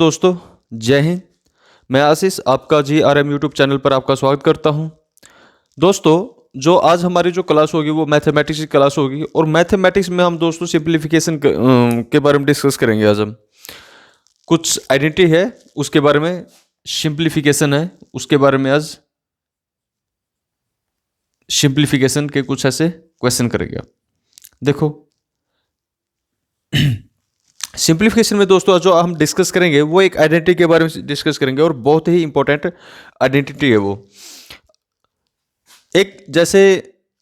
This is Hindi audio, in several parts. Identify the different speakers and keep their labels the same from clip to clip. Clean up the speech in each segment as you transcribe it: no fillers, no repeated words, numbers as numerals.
Speaker 1: दोस्तों, जय हिंद। मैं आशीष आपका GRM यूट्यूब चैनल पर आपका स्वागत करता हूं। दोस्तों, जो आज हमारी जो क्लास होगी वो मैथमेटिक्स की क्लास होगी और मैथमेटिक्स में हम दोस्तों सिंप्लीफिकेशन के बारे में डिस्कस करेंगे। आज हम कुछ आइडेंटिटी है उसके बारे में, सिंप्लीफिकेशन है उसके बारे में, आज सिंप्लीफिकेशन के कुछ ऐसे क्वेश्चन करेंगे। देखो, सिंप्लीफिकेशन में दोस्तों जो हम डिस्कस करेंगे वो एक आइडेंटिटी के बारे में डिस्कस करेंगे और बहुत ही इंपॉर्टेंट आइडेंटिटी है वो। एक जैसे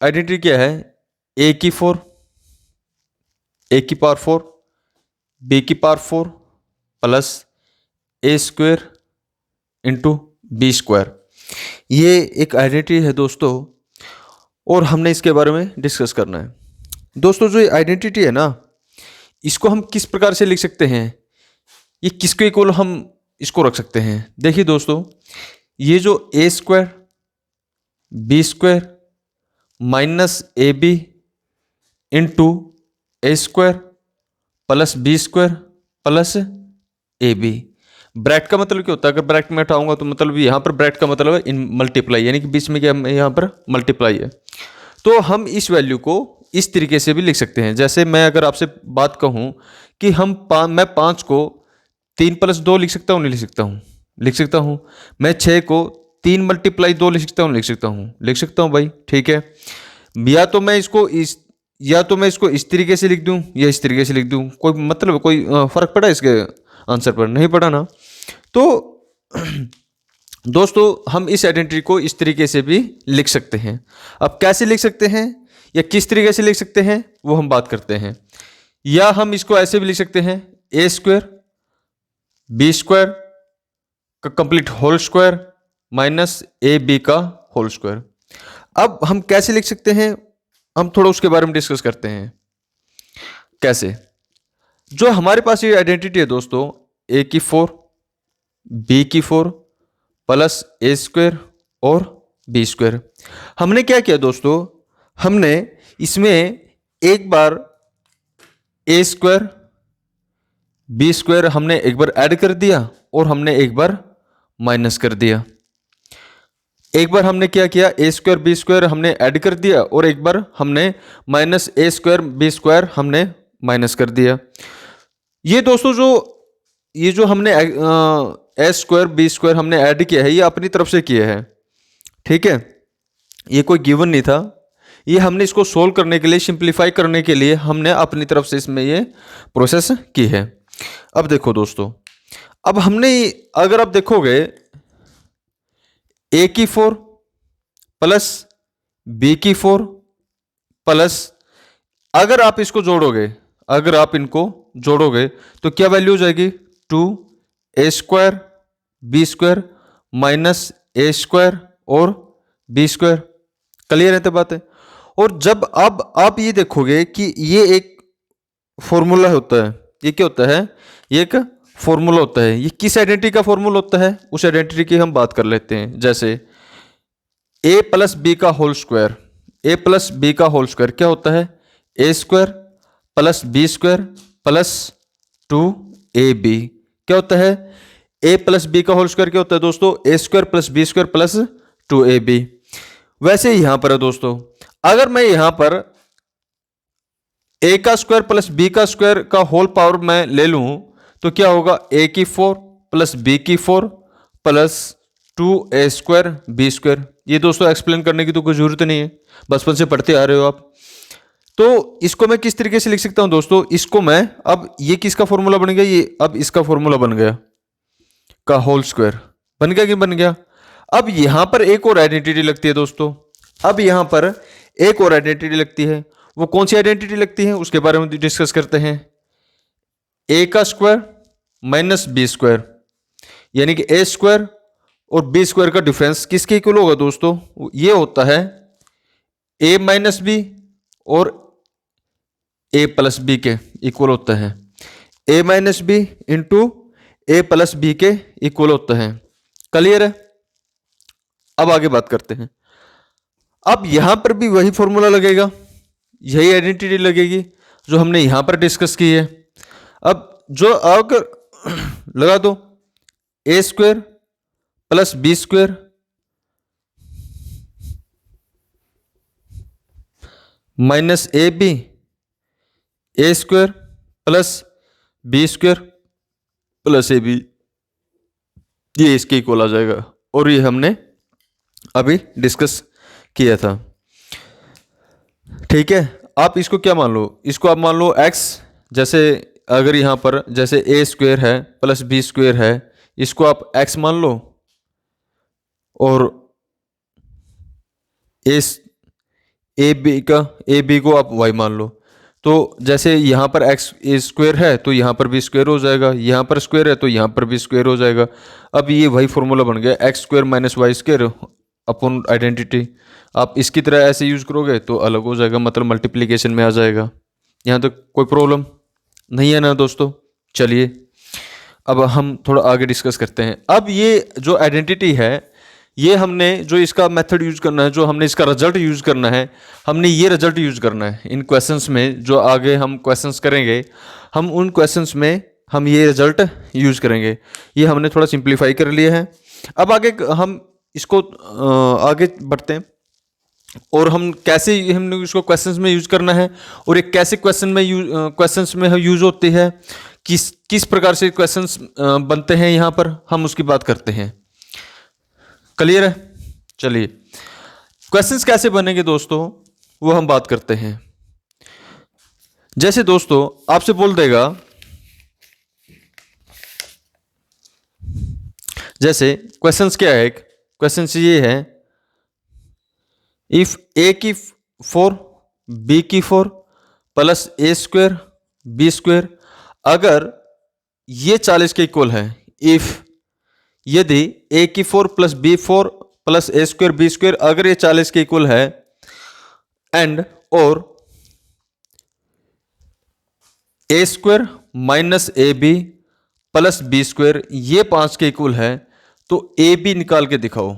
Speaker 1: आइडेंटिटी क्या है, a की 4, a की पावर 4, b की power 4 plus a square into B square. ये एक आइडेंटिटी है दोस्तों और हमने इसके बारे में डिस्कस करना है। दोस्तों, जो आइडेंटिटी है ना, इसको हम किस प्रकार से लिख सकते हैं, ये किसके इक्वल हम इसको रख सकते हैं। देखिए दोस्तों, ये जो a square B square minus A B into A square plus B square plus A B. Bracket का मतलब क्या होता है? अगर ब्रैकेट में हटाऊंगा तो मतलब यहाँ पर ब्रैकेट का मतलब है इन मल्टीप्लाई, यानी कि बीच में क्या यहाँ पर मल्टीप्लाई है। तो हम इस वैल्यू को इस तरीके से भी लिख सकते हैं। जैसे मैं अगर आपसे बात कहूँ कि मैं 5 को 3 + 2 लिख सकता हूँ, नहीं लिख सकता हूँ? लिख सकता हूँ। मैं 6 को 3 × 2 लिख सकता हूँ, लिख सकता हूँ? लिख सकता हूँ भाई, ठीक है। या तो मैं इसको इस तरीके से लिख दूँ या इस तरीके से लिख दूँ, कोई मतलब कोई फर्क पड़ा इसके आंसर पर? नहीं पड़ा ना। तो दोस्तों, हम इस आइडेंटिटी को इस तरीके से भी लिख सकते हैं। अब कैसे लिख सकते हैं या किस तरीके से लिख सकते हैं वो हम बात करते हैं। या हम इसको ऐसे भी लिख सकते हैं, a स्क्वायर बी स्क्वायर का complete whole square minus A B का होल स्क्वायर। अब हम कैसे लिख सकते हैं, हम थोड़ा उसके बारे में डिस्कस करते हैं। कैसे? जो हमारे पास ये आइडेंटिटी है दोस्तों, a की 4 b की 4 प्लस ए स्क्वायर और बी स्क्वायर। हमने क्या किया दोस्तों, हमने इसमें एक बार ए स्क्वायर बी स्क्वायर हमने एक बार ऐड कर दिया और हमने एक बार माइनस कर दिया। एक बार हमने क्या किया, ए स्क्वायर बी स्क्वायर हमने ऐड कर दिया और एक बार हमने minus A square B square हमने माइनस कर दिया। ये दोस्तों ये जो हमने ए स्क्वायर बी स्क्वायर हमने ऐड किया है, ये अपनी तरफ से किया है, ठीक है। ये कोई गिवन नहीं था, ये हमने इसको सोल्व करने के लिए, सिंप्लीफाई करने के लिए हमने अपनी तरफ से इसमें ये प्रोसेस की है। अब देखो दोस्तों, अब हमने अगर आप देखोगे a की 4 प्लस b की 4 प्लस, अगर आप इसको जोड़ोगे, अगर आप इनको जोड़ोगे तो क्या वैल्यू हो जाएगी, 2a square B square minus A square और बी स्क्वायर। क्लियर है तो बात है। और जब अब आप ये देखोगे कि ये एक फॉर्मूला होता है, ये क्या होता है, ये एक फॉर्मूला होता है। ये किस आइडेंटिटी का फॉर्मूला होता है, उस आइडेंटिटी की हम बात कर लेते हैं। जैसे a प्लस बी का whole square, a plus B का होल स्क्वायर क्या होता है, A square plus B square plus 2ab। क्या होता है, a प्लस बी का होल स्क्वायर क्या होता है दोस्तों, A square plus B square plus 2ab। वैसे ही यहां पर है दोस्तों, अगर मैं यहां पर a का स्क्वायर प्लस b का स्क्वायर का होल पावर मैं ले लूं तो क्या होगा, a की 4 प्लस b की 4 plus 2a square B square. ये दोस्तों एक्सप्लेन करने की तो कोई जरूरत नहीं है, बचपन से पढ़ते आ रहे हो आप। तो इसको मैं किस तरीके से लिख सकता हूं दोस्तों, इसको मैं, अब ये किसका फॉर्मूला बन गया, ये अब इसका फॉर्मूला बन गया का होल स्क्वायर बन गया कि बन गया। अब यहां पर एक और आइडेंटिटी लगती है दोस्तों, अब यहां पर एक और आइडेंटिटी लगती है। वो कौन सी आइडेंटिटी लगती है उसके बारे में डिस्कस करते हैं। a का स्क्वायर माइनस बी स्क्वायर, यानी कि ए स्क्वायर और बी स्क्वायर का डिफरेंस किसके इक्वल होगा दोस्तों, ये होता है a माइनस बी और a प्लस बी के इक्वल होता है। a minus B into A plus B के इक्वल होता है। क्लियर है। अब आगे बात करते हैं। अब यहां पर भी वही फॉर्मूला लगेगा, यही आइडेंटिटी लगेगी जो हमने यहां पर डिस्कस की है। अब जो अगर लगा दो A square plus B square minus A B, A square plus B square plus A B, ये इसके इक्वल आ जाएगा। और ये हमने अभी डिस्कस किया था। ठीक है, आप इसको क्या मान लो, इसको आप मान लो x, जैसे अगर यहाँ पर जैसे ए स्क्वेयर है प्लस बी स्क्वेयर है, इसको आप x मान लो और ए बी को आप y मान लो। तो जैसे यहाँ पर x ए स्क्वेयर है तो यहाँ पर भी स्क्वेयर हो जाएगा, यहाँ पर स्क्वेयर है तो यहाँ पर भी स्क्वेयर हो जाएगा। अब ये वही फॉर्मूला बन गया X square minus Y square upon identity. आप इसकी तरह ऐसे यूज करोगे तो अलग हो जाएगा, मतलब मल्टीप्लिकेशन में आ जाएगा। यहाँ तो कोई प्रॉब्लम नहीं है ना दोस्तों। चलिए अब हम थोड़ा आगे डिस्कस करते हैं। अब ये जो आइडेंटिटी है, ये हमने जो इसका मेथड यूज करना है, जो हमने इसका रिजल्ट यूज करना है, हमने ये रिजल्ट यूज करना है इन क्वेश्चंस में। जो आगे हम क्वेश्चंस करेंगे, हम उन क्वेश्चंस में हम ये रिजल्ट यूज करेंगे। ये हमने थोड़ा सिंप्लीफाई कर लिया है। अब आगे हम इसको आगे बढ़ते हैं और हम कैसे हमने इसको क्वेश्चंस में यूज करना है और ये कैसे क्वेश्चंस में यूज होती है, किस प्रकार से क्वेश्चंस बनते हैं, यहाँ पर हम उसकी बात करते हैं। क्लियर है? चलिए क्वेश्चंस कैसे बनेंगे दोस्तों, वो हम बात करते हैं। जैसे दोस्तों आपसे बोल देगा, जैसे क्वेश्चंस क्या है, क्वेश्चंस ये है इफ ए की 4 बी की 4 plus A square B square, अगर ये 40 के इक्वल है, इफ यदि ए की 4 plus B 4 plus A square B square अगर ये 40 के इक्वल है, एंड और A square minus A B plus B square ये 5 के इक्वल है, तो ए बी निकाल के दिखाओ।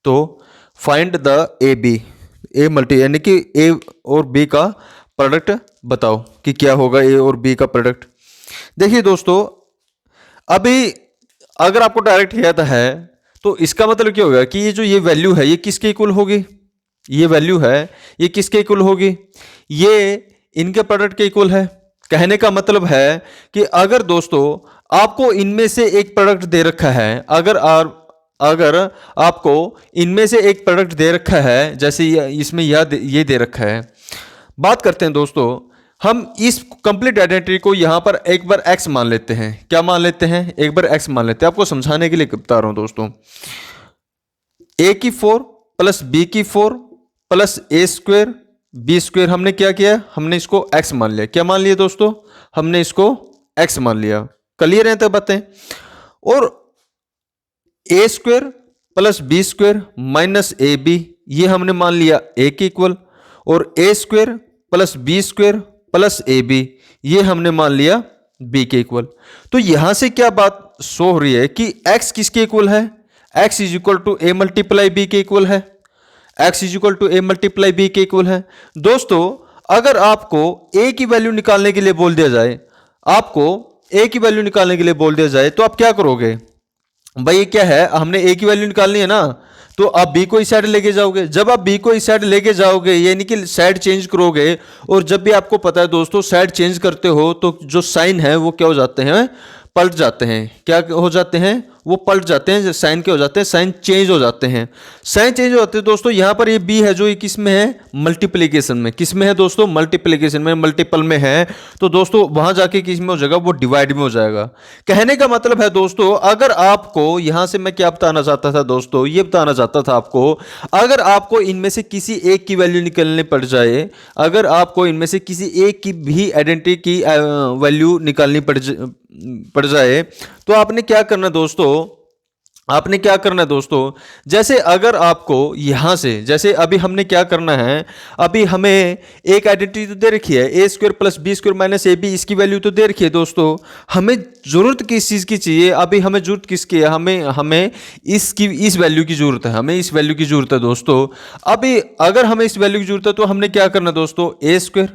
Speaker 1: तो find the A B, A multi यानी कि ए और बी का प्रोडक्ट बताओ कि क्या होगा ए और बी का प्रोडक्ट। देखिए दोस्तों, अभी अगर आपको डायरेक्ट याद है तो इसका मतलब क्या होगा कि ये जो ये वैल्यू है ये किसके इक्वल होगी, ये वैल्यू है ये किसके इक्वल होगी, ये इनके प्रोडक्ट के इक्वल है। कहने का मतलब है कि अगर दोस्तों आपको इनमें से एक प्रोडक्ट दे रखा है, अगर आपको इनमें से एक प्रोडक्ट दे रखा है, जैसे इसमें ये दे रखा है, बात करते हैं दोस्तों हम इस कंप्लीट आइडेंटिटी को यहां पर एक बार x मान लेते हैं। क्या मान लेते हैं? एक बार x मान लेते हैं। आपको समझाने के लिए बता रहा हूं दोस्तों। a की 4 प्लस बी की 4 plus A square B square, हमने क्या किया, हमने इसको x मान लिया। क्या मान लिया दोस्तों? हमने इसको x मान लिया। क्लियर है तो बातें? और A square plus B square minus A B, ये हमने मान लिया a के इक्वल, और A square plus B square plus A B ये हमने मान लिया b के इक्वल। तो यहां से क्या बात शो हो रही है कि x किसके इक्वल है, x is equal to A multiply B के इक्वल है, x is equal to A multiply B के इक्वल है। दोस्तों अगर आपको a की वैल्यू निकालने के लिए बोल दिया जाए, आपको a की वैल्यू निकालने के लिए बोल दिया जाए, तो आप क्या करोगे भाई? ये क्या है, हमने a की वैल्यू निकालनी है ना, तो आप b को इस साइड लेके जाओगे। जब आप b को इस साइड लेके जाओगे यानी कि साइड चेंज करोगे, और जब भी आपको पता है दोस्तों साइड चेंज करते हो तो जो साइन है वो क्या हो जाते हैं, पलट जाते हैं। क्या हो जाते हैं? वो पलट जाते हैं। साइन क्या हो जाते हैं? साइन चेंज हो जाते हैं। साइन चेंज हो जाते हैं दोस्तों। यहाँ पर ये बी है जो ये किस में है, मल्टीप्लिकेशन में। किस में है दोस्तों? मल्टीप्लिकेशन में, मल्टीपल में है। तो दोस्तों वहां जाके किस में हो जाएगा, वो डिवाइड में हो जाएगा। कहने का मतलब है दोस्तों, अगर आपको यहां से मैं क्या बताना चाहता था दोस्तों, ये बताना चाहता था आपको, अगर आपको इनमें से किसी एक की वैल्यू निकलने पड़ जाए, अगर आपको इनमें से किसी एक की भी आइडेंटिटी की वैल्यू निकालनी पड़ जाए, तो आपने क्या करना दोस्तों, आपने क्या करना है दोस्तों, जैसे अगर आपको यहां से, जैसे अभी हमने क्या करना है, अभी हमें एक आइडेंटिटी तो दे रखी है A square plus B square minus A B, इसकी वैल्यू तो दे रखी है दोस्तों। हमें जरूरत किस चीज़ की चाहिए? अभी हमें जरूरत किसकी है? हमें इस वैल्यू की जरूरत है, हमें इस वैल्यू की जरूरत है दोस्तों। अभी अगर हमें इस वैल्यू की जरूरत है तो हमने क्या करना दोस्तों, A square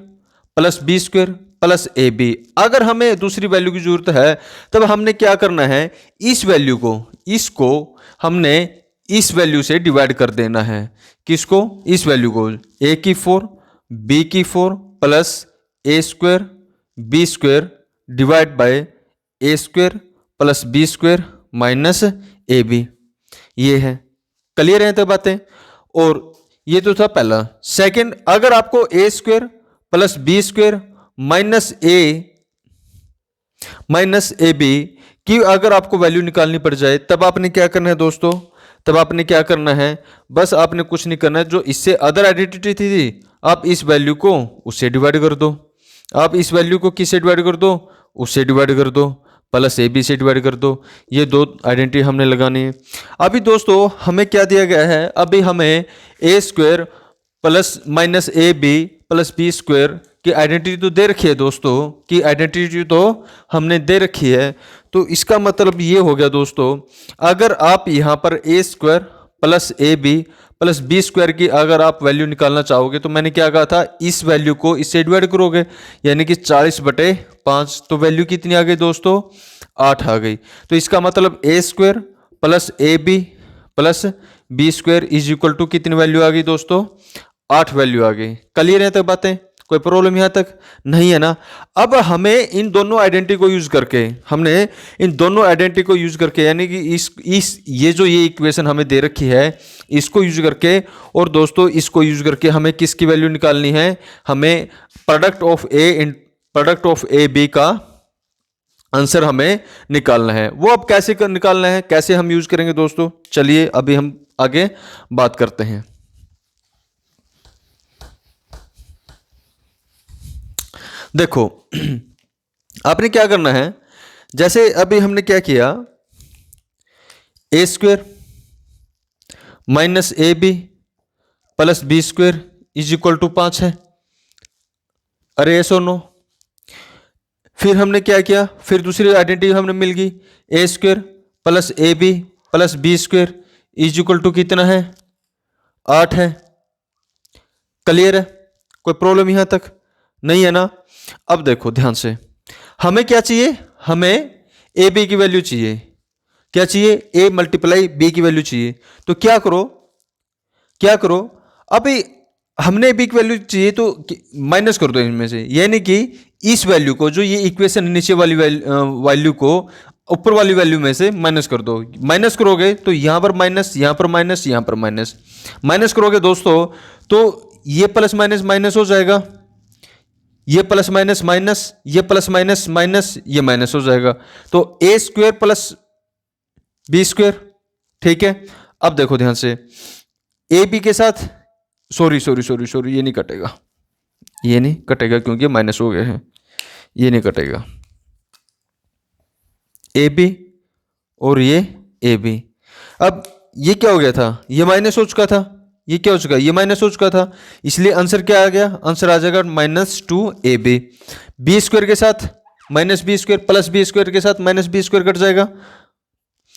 Speaker 1: plus B square plus A B. अगर हमें दूसरी वैल्यू की जरूरत है तब हमने क्या करना है, इस वैल्यू को, इसको हमने इस वैल्यू से डिवाइड कर देना है। किसको, इस वैल्यू को, ए की 4 बी की 4 plus A square B square divide by A square plus B square minus A B. ये है, क्लियर है तो बातें। और ये तो था पहला। सेकंड, अगर आपको A square plus B square minus A B की अगर आपको वैल्यू निकालनी पड़ जाए तब आपने क्या करना है दोस्तों, तब आपने क्या करना है, बस आपने कुछ नहीं करना है। जो इससे अदर आइडेंटिटी थी आप इस वैल्यू को उससे डिवाइड कर दो, आप इस वैल्यू को किससे डिवाइड कर दो, उससे डिवाइड कर दो, प्लस ए बी से डिवाइड कर दो। ये दो आइडेंटिटी हमने लगानी है। अभी दोस्तों हमें क्या दिया गया है, अभी हमें A square plus minus A B plus B square की आइडेंटिटी तो दे रखी है दोस्तों, की आइडेंटिटी तो हमने दे रखी है। तो इसका मतलब ये हो गया दोस्तों, अगर आप यहाँ पर A square plus A B plus B square की अगर आप वैल्यू निकालना चाहोगे तो मैंने क्या कहा था, इस वैल्यू को इससे डिवाइड करोगे, यानी कि 40/5। तो वैल्यू कितनी आ गई दोस्तों, 8 आ गई। तो इसका मतलब A square plus A B plus B square is equal to कितनी वैल्यू आ गई दोस्तों, 8 वैल्यू आ गई। क्लियर है तक बातें, कोई प्रॉब्लम यहां तक नहीं है ना। अब हमें इन दोनों आइडेंटिटी को यूज करके, हमने इन दोनों आइडेंटिटी को यूज करके, यानी कि इस ये इक्वेशन हमें दे रखी है, इसको यूज करके और दोस्तों इसको यूज करके हमें किसकी वैल्यू निकालनी है, हमें प्रोडक्ट ऑफ ए बी का आंसर हमें निकालना है। वो अब कैसे निकालना है, कैसे हम यूज करेंगे दोस्तों, चलिए अभी हम आगे बात करते हैं। देखो आपने क्या करना है, जैसे अभी हमने क्या किया, A square minus A B plus B square is equal to 5 है। अरे ऐसो नो। फिर हमने क्या किया, फिर दूसरी आइडेंटिटी हमने मिल गई, A square plus A B plus B square is equal to कितना है, 8 है। क्लियर है, कोई प्रॉब्लम यहां तक नहीं है ना। अब देखो ध्यान से, हमें क्या चाहिए, हमें ए बी की वैल्यू चाहिए। क्या चाहिए, ए मल्टीप्लाई बी की वैल्यू चाहिए। तो क्या करो, अभी हमने ए बी की वैल्यू चाहिए तो माइनस कर दो इनमें से, यानी कि इस वैल्यू को, जो ये इक्वेशन नीचे वाली वैल्यू को ऊपर वाली वैल्यू में से माइनस कर दो। माइनस करोगे तो यहां पर माइनस, यहां पर माइनस, यहां पर माइनस, माइनस करोगे दोस्तों तो ये प्लस माइनस माइनस हो जाएगा, ये प्लस माइनस माइनस, ये प्लस माइनस माइनस, ये माइनस हो जाएगा। तो ए स्क्वायर प्लस बी स्क्वायर, ठीक है। अब देखो ध्यान से, ए बी के साथ सॉरी ये नहीं कटेगा, ये नहीं कटेगा क्योंकि माइनस हो गए हैं, ये नहीं कटेगा। ए बी और ये ए बी, अब ये क्या हो गया था, ये माइनस हो चुका था, ये क्या हो चुका है, ये माइनस हो चुका था, इसलिए आंसर क्या आ गया, आंसर आ जाएगा -2ab। बी स्क्वायर के साथ minus B square plus B square के साथ माइनस बी स्क्वायर कट जाएगा,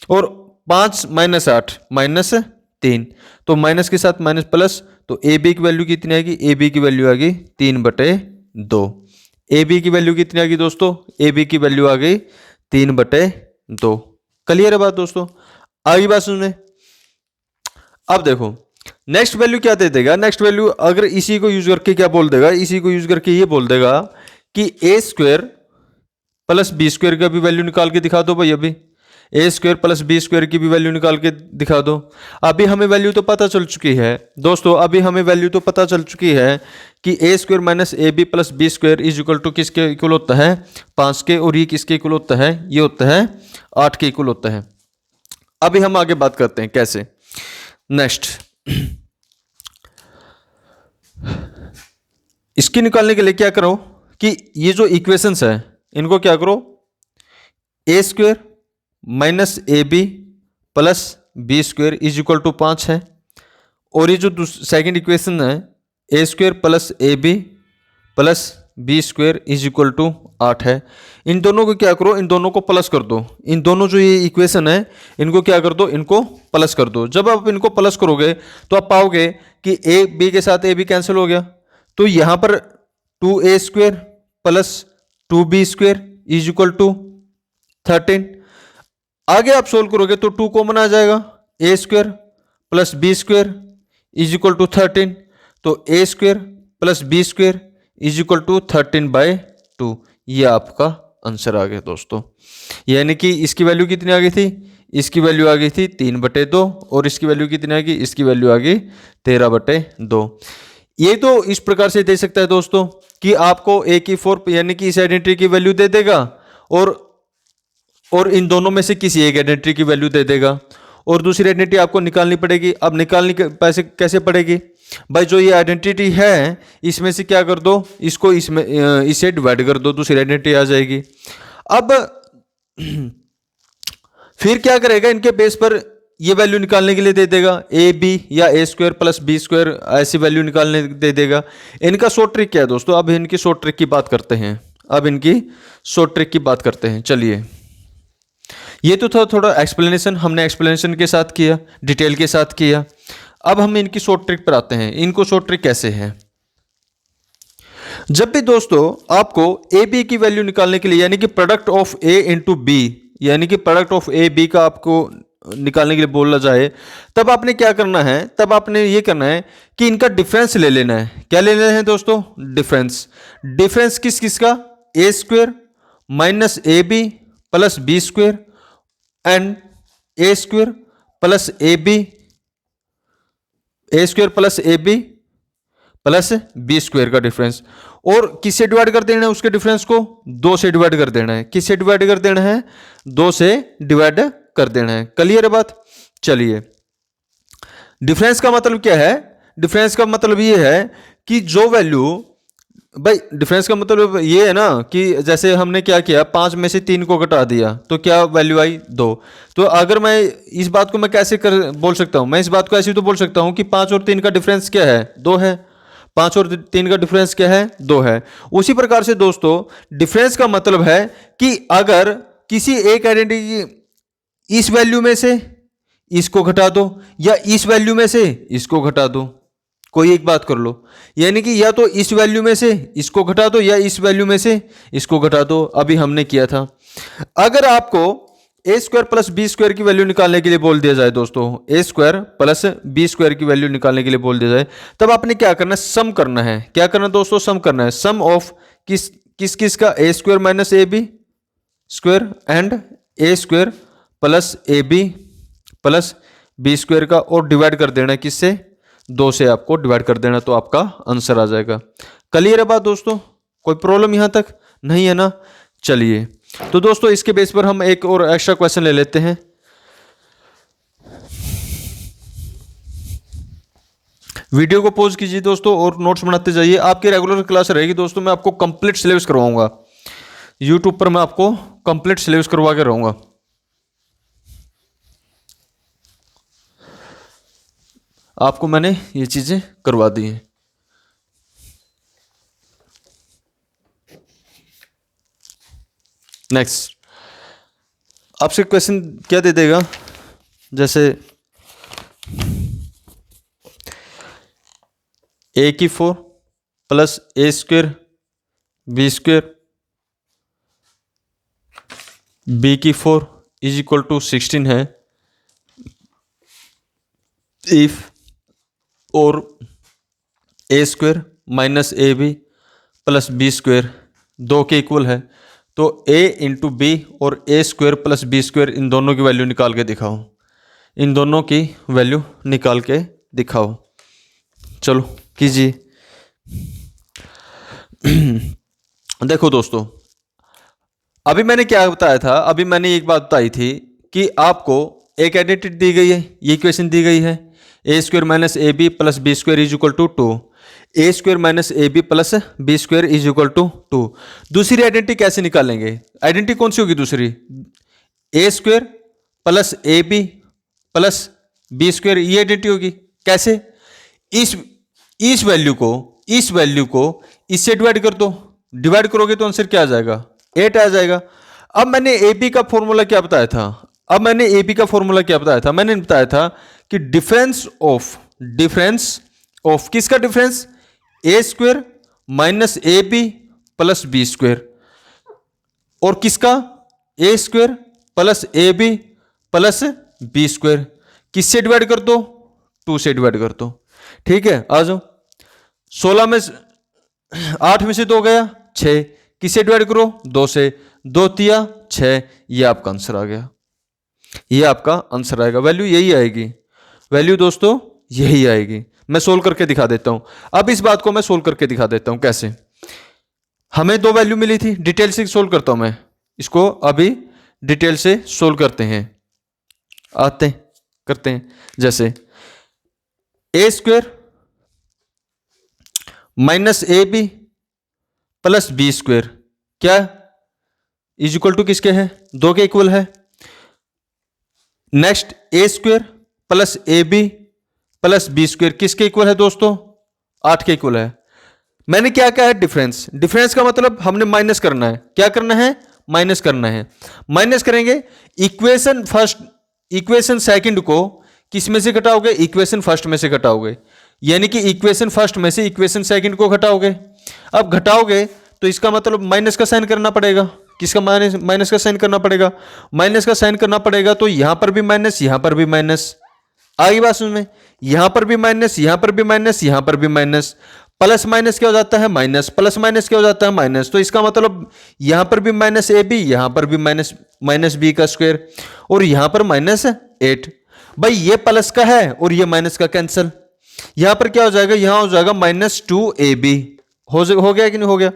Speaker 1: और 5 - 8 -3, तो माइनस के साथ माइनस प्लस, तो ए बी की वैल्यू कितनी आएगी, ए बी की वैल्यू आ गई 3/2। ए बी की वैल्यू कितनी आ गई दोस्तों, ए बी की वैल्यू आ गई 3/2। क्लियर है बात दोस्तों, आगे बात सुनने। अब देखो नेक्स्ट वैल्यू क्या दे देगा, नेक्स्ट वैल्यू अगर इसी को यूज करके क्या बोल देगा, इसी को यूज करके ये बोल देगा कि A square plus B square का भी वैल्यू निकाल के दिखा दो भाई। अभी ए स्क्वायर प्लस बी स्क्वायर की भी वैल्यू निकाल के दिखा दो। अभी हमें वैल्यू तो पता चल चुकी है दोस्तों, अभी हमें वैल्यू तो पता चल चुकी है कि A square minus A B plus B square is equal to किसके इक्वल होता है, 5 के, और ये किसके इक्वल होता है, ये होता है 8 के इक्वल होता है। अभी हम आगे बात करते हैं कैसे। नेक्स्ट इसकी निकालने के लिए क्या करो कि ये जो इक्वेशंस है इनको क्या करो, A square minus A B plus B square is equal to 5 है, और ये जो सेकेंड इक्वेशन है A square plus A B plus B square is equal to 8 है। इन दोनों को क्या करो, इन दोनों को प्लस कर दो। इन दोनों जो ये इक्वेशन है इनको क्या कर दो, इनको प्लस कर दो। जब आप इनको प्लस करोगे तो आप पाओगे कि ए बी के साथ ए बी कैंसिल हो गया, तो यहाँ पर 2a² plus 2b² is equal to 13। आगे आप सोल्व करोगे तो 2 कॉमन आ जाएगा, a² plus b² is equal to 13। तो a² plus b² is equal to 13/2। ये आपका आंसर आ गया दोस्तों। यानी कि इसकी वैल्यू कितनी आ गई थी, इसकी वैल्यू आ गई थी 3/2 और इसकी वैल्यू कितनी आ गई, इसकी वैल्यू आ गई 13/2। ये तो इस प्रकार से दे सकता है दोस्तों कि आपको a4 यानी कि इस आइडेंटिटी की वैल्यू दे देगा और इन दोनों में से किसी एक आइडेंटिटी की वैल्यू दे देगा और दूसरी आइडेंटिटी आपको निकालनी पड़ेगी। अब निकालनी पैसे कैसे पड़ेगी भाई, जो ये आइडेंटिटी है इसमें से क्या कर दो, इसको इसमें इसे डिवाइड कर दो, दूसरी आइडेंटिटी आ जाएगी। अब फिर क्या करेगा, इनके बेस पर ये वैल्यू निकालने के लिए दे देगा ab या a² प्लस b², ऐसी वैल्यू निकालने दे देगा। इनका शॉर्ट ट्रिक क्या है दोस्तों, अब इनकी शॉर्ट ट्रिक की बात करते हैं। चलिए, ये तो था थोड़ा एक्सप्लेनेशन, हमने एक्सप्लेनेशन के साथ किया, डिटेल के साथ किया। अब हम इनकी शॉर्ट ट्रिक पर आते हैं। इनको शॉर्ट ट्रिक कैसे है, जब भी दोस्तों आपको ए बी की वैल्यू निकालने के लिए यानी कि product of A into B, यानी कि प्रोडक्ट ऑफ ए बी का आपको निकालने के लिए बोला जाए, तब आपने क्या करना है, तब आपने ये करना है कि इनका डिफरेंस ले लेना है। क्या ले लेना है दोस्तों, डिफरेंस किस किस का, a² minus A B plus b² and a² plus A B plus b² का डिफरेंस। और किससे डिवाइड कर देना है, उसके डिफरेंस को 2 से डिवाइड कर देना है। किससे डिवाइड कर देना है, 2 से डिवाइड कर देना है। क्लियर है बात। चलिए, डिफरेंस का मतलब क्या है, डिफरेंस का मतलब ये है कि जो वैल्यू, भाई डिफरेंस का मतलब ये है ना कि जैसे हमने क्या किया, 5 में से 3 को घटा दिया तो क्या वैल्यू आई, 2। तो अगर मैं इस बात को मैं कैसे बोल सकता हूं, मैं इस बात को ऐसे तो बोल सकता हूं कि 5 और 3 का डिफरेंस क्या है, 2 है। 5 और 3 का डिफरेंस क्या है, 2 है। उसी प्रकार से दोस्तों डिफरेंस का मतलब है कि अगर किसी एक आइडेंटिटी इस वैल्यू में से इसको घटा दो या इस वैल्यू में से इसको घटा दो, कोई एक बात कर लो, यानी कि या तो इस वैल्यू में से इसको घटा दो या इस वैल्यू में से इसको घटा दो। अभी हमने किया था। अगर आपको a² प्लस b² की वैल्यू निकालने के लिए बोल दिया जाए दोस्तों, a² प्लस b² की वैल्यू निकालने के लिए बोल दिया जाए, तब आपने क्या करना है, सम करना है। क्या करना है दोस्तों, सम करना है। सम ऑफ किस का, a² minus A B square and a² plus A B plus b² का, और डिवाइड कर देना किससे, 2 से आपको डिवाइड कर देना, तो आपका आंसर आ जाएगा। क्लियर है बात दोस्तों, कोई प्रॉब्लम यहां तक नहीं है ना। चलिए, तो दोस्तों इसके बेस पर हम एक और एक्स्ट्रा क्वेश्चन ले लेते हैं। वीडियो को पॉज कीजिए दोस्तों और नोट्स बनाते जाइए। आपकी रेगुलर क्लास रहेगी दोस्तों, मैं आपको कंप्लीट सिलेबस करवाऊंगा। यूट्यूब पर मैं आपको कंप्लीट सिलेबस करवा के रहूंगा। आपको मैंने ये चीजें करवा दी हैं। नेक्स्ट, आपसे क्वेश्चन क्या दे देगा, जैसे a4 plus a² b² b4 is equal to 16 है इफ और a² minus A B plus b² 2 के इक्वल है, तो a इंटू बी और a² प्लस b² इन दोनों की वैल्यू निकाल के दिखाओ। इन दोनों की वैल्यू निकाल के दिखाओ। चलो कीजिए। देखो दोस्तों, अभी मैंने क्या बताया था, अभी मैंने एक बात बताई थी कि आपको एक आइडेंटिटी दी गई है, ये इक्वेशन दी गई है, a² minus A B plus b² is equal to 2, a² minus A B plus b² is equal to 2। दूसरी आइडेंटिटी कैसे निकालेंगे, आइडेंटिटी कौन सी होगी दूसरी, a² plus A B plus b², ये आइडेंटिटी होगी। कैसे, इस वैल्यू को इससे डिवाइड कर दो, डिवाइड करोगे तो आंसर क्या आ जाएगा, 8 आ जाएगा। अब मैंने ए बी का फॉर्मूला क्या बताया था, मैंने बताया था कि डिफरेंस ऑफ किसका difference, a² minus A B plus b²। और किसका A square plus A B plus B square, किससे डिवाइड कर दो 2 से डिवाइड कर दो। ठीक है, आ जाओ 16 में 8 में से 2 गया 6, किससे डिवाइड करो 2 से, 2 तिया 6, ये आपका आंसर आ गया, ये आपका आंसर आएगा। वैल्यू यही आएगी, वैल्यू दोस्तों यही आएगी। मैं सोल्व करके दिखा देता हूं। अब इस बात को मैं सोल्व करके दिखा देता हूं कैसे। हमें 2 वैल्यू मिली थी, डिटेल से सोल्व करता हूं मैं इसको, अभी डिटेल से सोल्व करते हैं, आते हैं करते हैं। जैसे A square minus A B plus B square क्या इज इक्वल टू किसके है 2 के इक्वल है। Next A square plus A B plus B square किसके इक्वल है दोस्तों 8 के इक्वल है। मैंने क्या कहा है डिफरेंस, डिफरेंस का मतलब हमने माइनस करना है, क्या करना है माइनस करना है। माइनस करेंगे इक्वेशन फर्स्ट, इक्वेशन सेकंड को किस में से घटाओगे इक्वेशन फर्स्ट में से घटाओगे, यानी कि इक्वेशन फर्स्ट में से इक्वेशन सेकंड को घटाओगे। अब घटाओगे तो इसका मतलब माइनस का साइन करना पड़ेगा, किसका माइनस का साइन करना पड़ेगा, माइनस का साइन करना पड़ेगा। तो यहां पर भी माइनस यहां पर भी माइनस, आगे बात समझ में, यहां पर भी माइनस यहां पर भी माइनस यहां पर भी माइनस, प्लस माइनस क्या हो जाता है माइनस, प्लस माइनस क्या हो जाता है माइनस। तो इसका मतलब यहां पर भी माइनस ए बी, यहां पर भी माइनस माइनस बी का स्क्वायर, और यहां पर माइनस 8। भाई ये प्लस का है और ये माइनस का कैंसिल, यहां पर क्या हो जाएगा, यहां हो जाएगा माइनस 2ab, हो गया कि नहीं हो गया।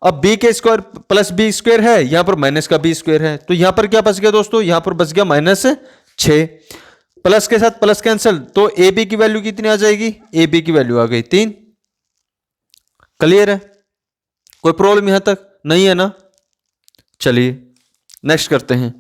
Speaker 1: अब b के स्क्वायर प्लस बी स्क्वायर है, यहां पर माइनस का बी स्क्वायर है, तो यहां पर क्या बच गया दोस्तों, यहां पर बच गया -6, प्लस के साथ प्लस कैंसिल, तो ए बी की वैल्यू कितनी आ जाएगी, ए बी की वैल्यू आ गई 3। क्लियर है, कोई प्रॉब्लम यहां तक नहीं है ना। चलिए नेक्स्ट करते हैं।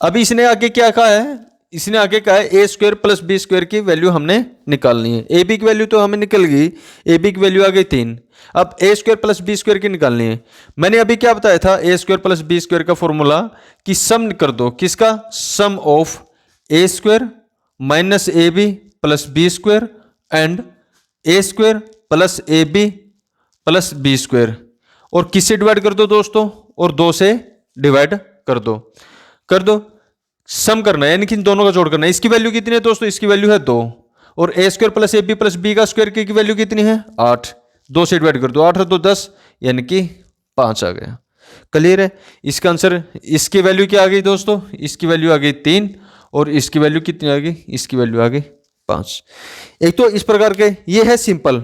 Speaker 1: अभी इसने आगे क्या कहा है, इसने आगे कहा है A square plus B square की वैल्यू हमने निकालनी है। ए बी की वैल्यू तो हमें निकल गई, ए बी की वैल्यू आ गई 3। अब A square plus B square की निकालनी है। मैंने अभी क्या बताया था, A square plus B square का फॉर्मूला कि सम कर दो, किसका sum of A square minus A B plus B square and A square plus A B plus B square, और किससे डिवाइड कर दो दोस्तों, और 2 से डिवाइड कर दो, कर दो। सम करना है यानी कि इन दोनों का जोड़ करना है। इसकी वैल्यू कितनी है दोस्तों, इसकी वैल्यू है 2, और A square plus A B plus B का स्क्वायर की वैल्यू कितनी है 8, 2 से डिवाइड कर दो, 8 है तो 10 यानी कि 5 आ गया। क्लियर है, इसका आंसर, इसकी वैल्यू क्या आ गई दोस्तों, इसकी वैल्यू आ गई 3, और इसकी वैल्यू कितनी आ गई, इसकी वैल्यू आ गई 5। एक तो इस प्रकार के ये है सिंपल,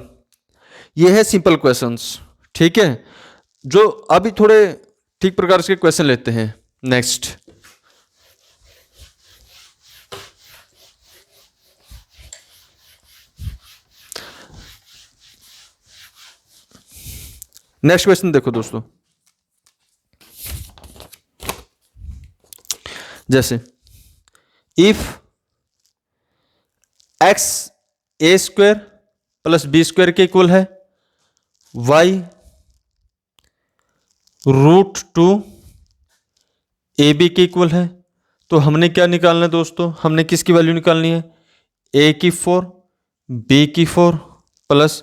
Speaker 1: ये है सिंपल क्वेश्चंस। ठीक है, जो अभी थोड़े ठीक प्रकार से क्वेश्चन लेते हैं। नेक्स्ट क्वेश्चन देखो दोस्तों, जैसे if X A square plus B square के इक्वल है, वाई √2 ए बी के इक्वल है, तो हमने क्या निकालना है दोस्तों, हमने किसकी वैल्यू निकालनी है, ए की 4 बी की 4 plus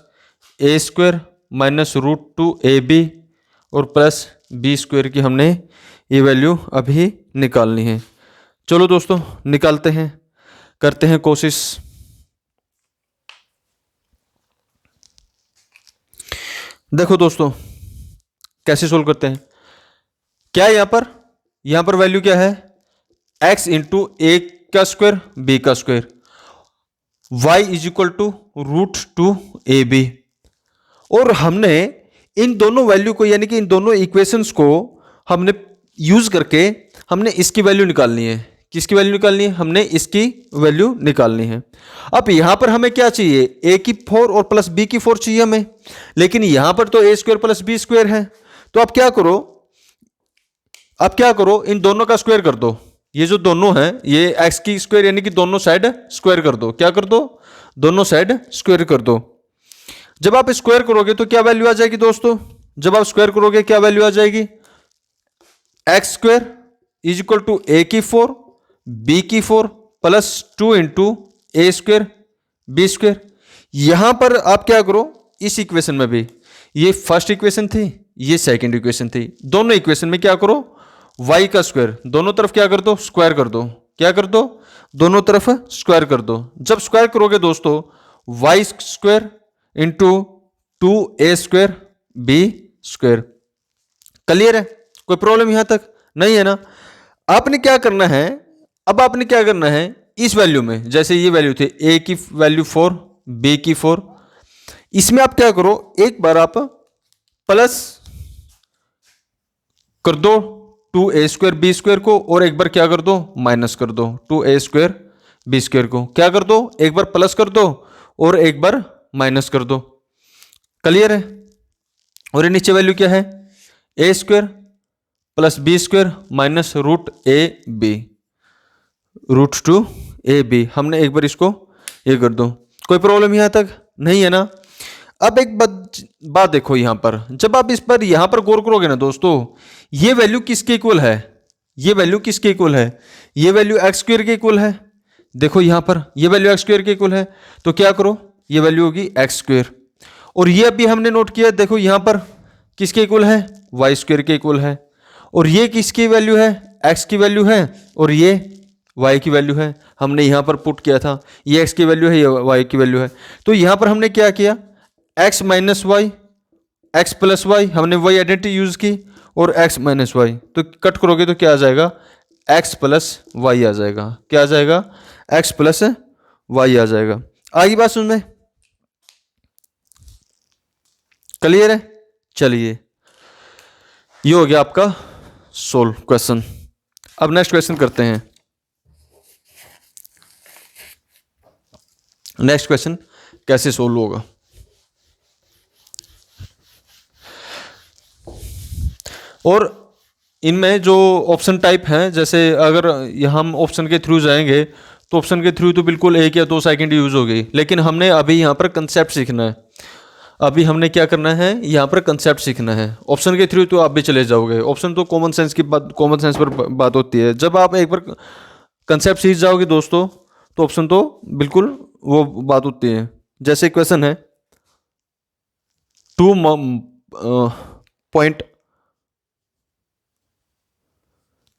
Speaker 1: A square minus √2 A B और प्लस बी स्क्वायर की हमने ये वैल्यू अभी निकालनी है। चलो दोस्तों निकालते हैं, करते हैं कोशिश। देखो दोस्तों कैसे सोल्व करते हैं, क्या है यहां पर वैल्यू क्या है, x इंटू ए का स्क्वायर बी का square, y is equal to √2 A B, और हमने इन दोनों वैल्यू को यानी कि इन दोनों इक्वेशंस को हमने यूज करके हमने इसकी वैल्यू निकालनी है। किसकी वैल्यू निकालनी है, हमने इसकी वैल्यू निकालनी है। अब यहां पर हमें क्या चाहिए, a की 4 और प्लस b की 4 चाहिए हमें, लेकिन यहां पर तो a square plus B square है। तो आप क्या करो, इन दोनों का स्क्वायर कर दो, ये जो दोनों हैं ये x की स्क्वायर यानी कि दोनों साइड स्क्वायर कर दो, क्या कर दो, दोनों साइड स्क्वायर कर दो। जब आप स्क्वायर करोगे तो क्या वैल्यू आ जाएगी दोस्तों, जब आप स्क्वायर करोगे क्या वैल्यू आ जाएगी, x square is equal to a की 4 बी की 4 प्लस 2 इंटू ए स्क्वायर बी स्क्वायर, यहां पर आप क्या करो, इस इक्वेशन में भी, ये फर्स्ट इक्वेशन थी, ये सेकंड इक्वेशन थी, दोनों इक्वेशन में क्या करो, y का स्क्वायर दोनों तरफ क्या कर दो, स्क्वायर कर दो। क्या कर दो, दोनों तरफ स्क्वायर कर दो। जब स्क्वायर करोगे दोस्तों, y square into 2a² b square. Clear है, कोई प्रॉब्लम यहां तक नहीं है ना। आपने क्या करना है, अब आपने क्या करना है, इस वैल्यू में जैसे ये वैल्यू थी, a की वैल्यू 4, b की 4, इसमें आप क्या करो, एक बार आप प्लस कर दो 2a² b स्क्वायर को, और एक बार क्या कर दो, माइनस कर दो 2a² b स्क्वायर को। क्या कर दो, एक बार प्लस कर दो और एक बार माइनस कर दो। क्लियर है। और ये नीचे वैल्यू क्या है, a² plus b square minus √ab, √2ab। हमने एक बार इसको ये कर दो। कोई प्रॉब्लम यहां तक नहीं है ना। अब एक बात देखो, यहां पर जब आप इस पर यहां पर गौर करोगे ना दोस्तों, ये वैल्यू किसके इक्वल है, ये वैल्यू किसके इक्वल है, ये वैल्यू x² के इक्वल है। देखो यहां पर ये वैल्यू x² के इक्वल है, तो क्या करो, ये वैल्यू होगी x²। और ये अभी हमने नोट किया, देखो यहां पर किसके इक्वल है, y² के इक्वल है। और ये किसकी वैल्यू है, x की वैल्यू है, और ये y की वैल्यू है। हमने यहां पर पुट किया था, ये x की वैल्यू है, ये y की वैल्यू है। तो यहां पर हमने क्या किया, x minus Y, x plus Y, हमने वही आइडेंटिटी यूज की, और x माइनस वाई, तो कट करोगे तो क्या आ जाएगा, x प्लस वाई आ जाएगा। क्या आ जाएगा, x प्लस वाई आ जाएगा। आगे बात सुन में, क्लियर है। चलिए, ये हो गया आपका सोल्व क्वेश्चन। अब नेक्स्ट क्वेश्चन करते हैं। नेक्स्ट क्वेश्चन कैसे सोल्व होगा, और इनमें जो ऑप्शन टाइप हैं, जैसे अगर हम ऑप्शन के थ्रू जाएंगे तो ऑप्शन के थ्रू तो बिल्कुल 1 या 2 सेकंड यूज होगी, लेकिन हमने अभी यहाँ पर कंसेप्ट सीखना है। अभी हमने क्या करना है, यहाँ पर कंसेप्ट सीखना है। ऑप्शन के थ्रू तो आप भी चले जाओगे, ऑप्शन तो कॉमन सेंस की बात, कॉमन सेंस पर बात होती है। जब आप एक बार कंसेप्ट सीख जाओगे दोस्तों, तो ऑप्शन तो बिल्कुल वो बात होती है। जैसे क्वेश्चन है 2 पॉइंट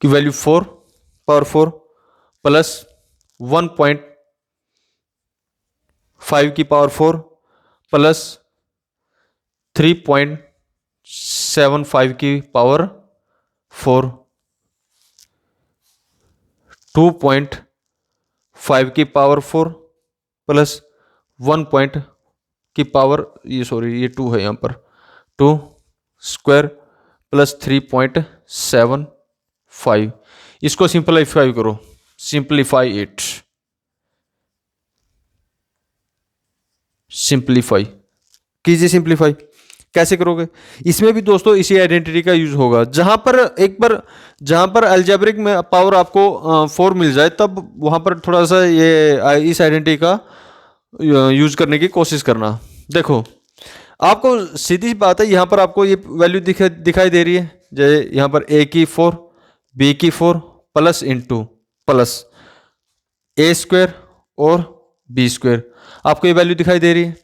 Speaker 1: की वैल्यू 4 पावर 4 प्लस 1.5 की पावर 4 प्लस 3.75 की पावर 4, 2.5 की पावर 4 प्लस 1 की पावर, ये सॉरी ये 2 है यहाँ पर, 2 स्क्वायर प्लस 3.75। इसको सिंपलीफाई करो, सिंपलीफाई इट, सिंपलीफाई कीजिए। सिंपलीफाई कैसे करोगे, इसमें भी दोस्तों इसी आइडेंटिटी का यूज होगा। जहां पर एक बार, जहां पर अलजेब्रिक में पावर आपको 4 मिल जाए, तब वहां पर थोड़ा सा ये इस आइडेंटिटी का यूज करने की कोशिश करना। देखो आपको सीधी बात है, यहां पर आपको ये वैल्यू दिखाई दे रही है, जैसे यहां पर a की 4 b की 4 प्लस इंटू प्लस a² और b², आपको ये वैल्यू दिखाई दे रही है।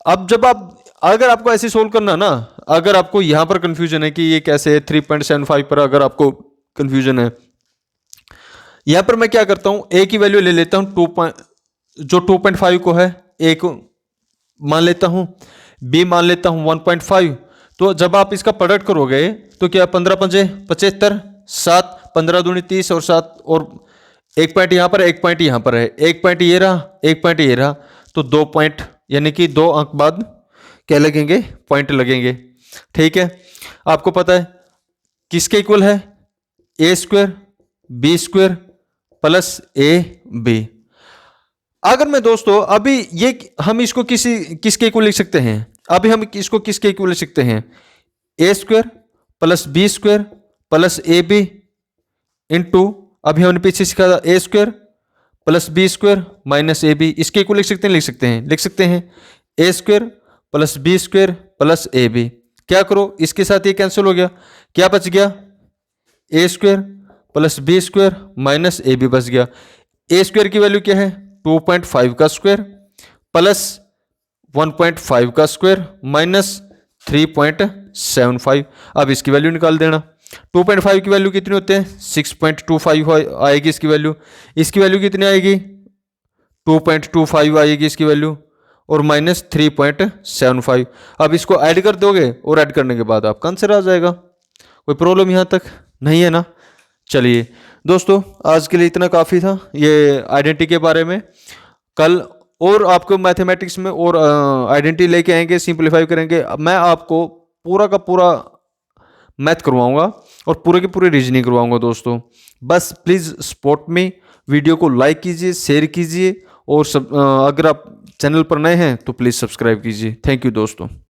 Speaker 1: अब जब आप, अगर आपको ऐसे सोल्व करना ना, अगर आपको यहां पर कंफ्यूजन है कि ये कैसे है, 3.75 पर अगर आपको कंफ्यूजन है, यहां पर मैं क्या करता हूं, a की वैल्यू ले लेता हूं 2.5 को है, a को मान लेता हूं, b मान लेता हूं 1.5। तो जब आप इसका प्रोडक्ट करोगे तो क्या 15 पंजे 75, 7 15 दूनी 30 और 7, और एक पॉइंट यहां पर, एक पॉइंट यहां पर है, एक पॉइंट ये रहा, एक पॉइंट ये रहा, तो 2 पॉइंट यानी कि 2 अंक बाद क्या लगेंगे, पॉइंट लगेंगे। ठीक है, आपको पता है किसके इक्वल है, a² b² प्लस ab। अगर मैं दोस्तों अभी ये हम इसको किसके इक्वल लिख सकते हैं, अभी हम इसको किसके इक्वल लिख सकते हैं, a² plus b² plus ab into, अभी हमने पीछे सीखा था a² plus b² minus ab, इसके इक्वल लिख सकते हैं, लिख सकते हैं, लिख सकते हैं a² plus b² plus ab। क्या करो, इसके साथ ये कैंसिल हो गया, क्या बच गया, a² plus b² minus ab बच गया। a² की वैल्यू क्या है, 2.5 का स्क्वायर प्लस 1.5 का स्क्वायर माइनस 3.75। अब इसकी वैल्यू निकाल देना। 2.5 की वैल्यू कितनी होते हैं 6.25 आएगी इसकी वैल्यू। इसकी वैल्यू कितनी आएगी 2.25 आएगी इसकी वैल्यू, और माइनस 3.75। अब इसको ऐड कर दोगे और ऐड करने के बाद आपका आंसर आ जाएगा। कोई प्रॉब्लम यहाँ तक नहीं है ना। चलिए दोस्तों, आज के लिए इतना काफ़ी था ये आइडेंटिटी के बारे में। कल और आपको मैथमेटिक्स में और आइडेंटिटी लेके आएंगे, सिंपलीफाई करेंगे। मैं आपको पूरा का पूरा मैथ करवाऊंगा और पूरे की पूरी रीजनिंग करवाऊंगा दोस्तों। बस प्लीज़ सपोर्ट में, वीडियो को लाइक कीजिए, शेयर कीजिए, और अगर आप चैनल पर नए हैं तो प्लीज़ सब्सक्राइब कीजिए। थैंक यू दोस्तों।